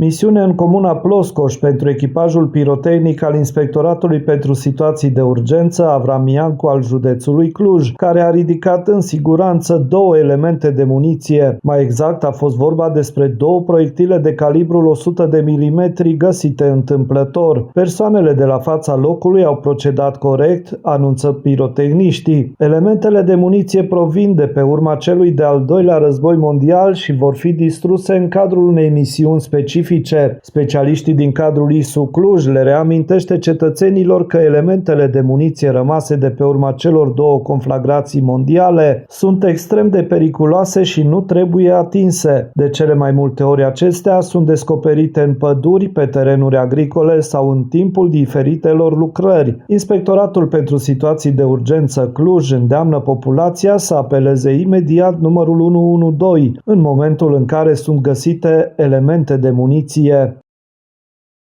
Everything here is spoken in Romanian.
Misiune în comuna Ploscoș pentru echipajul pirotehnic al Inspectoratului pentru Situații de Urgență Avram Iancu al județului Cluj, care a ridicat în siguranță 2 elemente de muniție. Mai exact, a fost vorba despre 2 proiectile de calibrul 100 de mm găsite întâmplător. Persoanele de la fața locului au procedat corect, anunță pirotehniștii. Elementele de muniție provin de pe urma celui de-al 2-lea război mondial și vor fi distruse în cadrul unei misiuni specifice. Specialiștii din cadrul ISU Cluj le reamintește cetățenilor că elementele de muniție rămase de pe urma celor 2 conflagrații mondiale sunt extrem de periculoase și nu trebuie atinse. De cele mai multe ori acestea sunt descoperite în păduri, pe terenuri agricole sau în timpul diferitelor lucrări. Inspectoratul pentru Situații de Urgență Cluj îndeamnă populația să apeleze imediat numărul 112 în momentul în care sunt găsite elemente de muniție.